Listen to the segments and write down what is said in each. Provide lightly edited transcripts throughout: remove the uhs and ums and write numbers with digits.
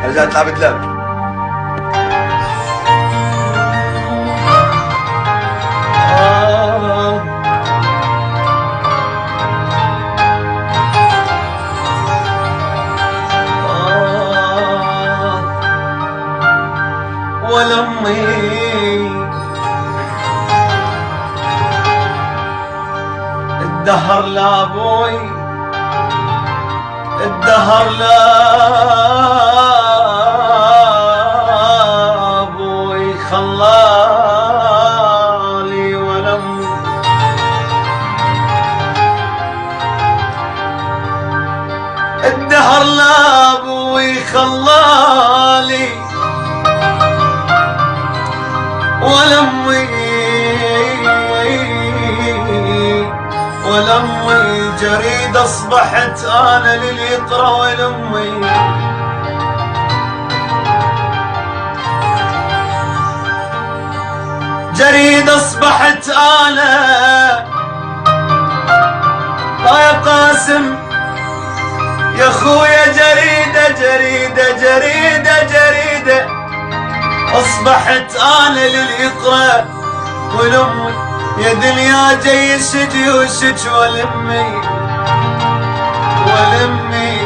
رجعت لعبت لعب. ولأمي الدهر لابوي، الدهر لابوي خلالي، ولأمي الدهر لابوي خلالي، ولأمي جريد أصبحت أنا لليقرأ، ولأمي جريد أصبحت أنا. يا قاسم يا خويا جريدة جريدة جريدة جريدة أصبحت أنا لليقرأ، ولأمي يا دنيا جاي جيوشك، ولأمي ولأمي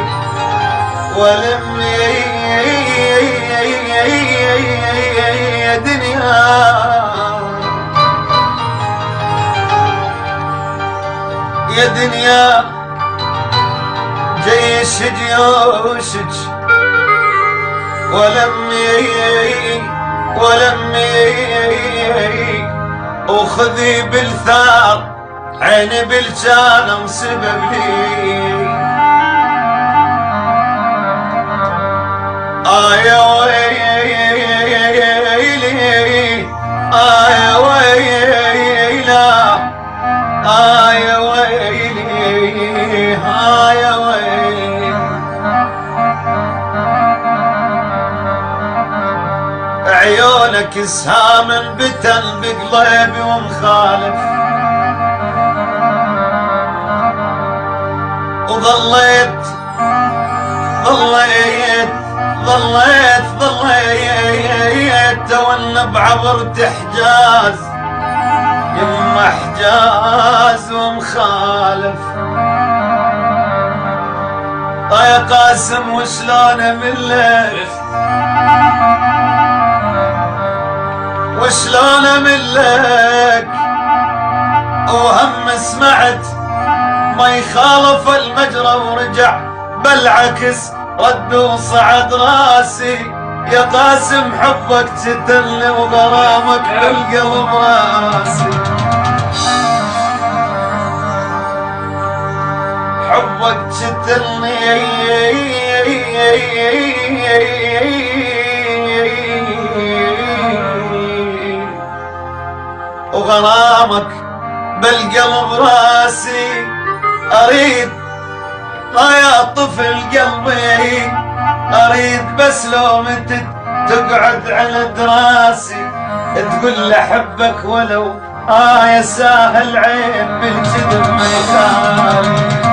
ولأمي يا دنيا يا دنيا جيش جيوشك، ولأمي وخذي بالثار عيني بالجانم سبب لي. يا ويلي يا ويلا يا ويلي يا ويلي. عيونك سهام بتل بقلبي ومخالف، وظليت ظليت ظليت ظليت تولب عبرت حجاز، يما حجاز ومخالف. يا قاسم وشلون املك وشلون املك، وهم سمعت ما يخالف المجرى ورجع، بالعكس رد وصعد راسي. يا قاسم حبك تتلني وغرامك بالقلب راسي، حبك تتلني وغرامك بالقلب راسي. أريد يا طفل قلبي أريد بس لو متت تقعد على دراسي، تقول لحبك ولو يا ساهل عين بالكذب ما يخالي.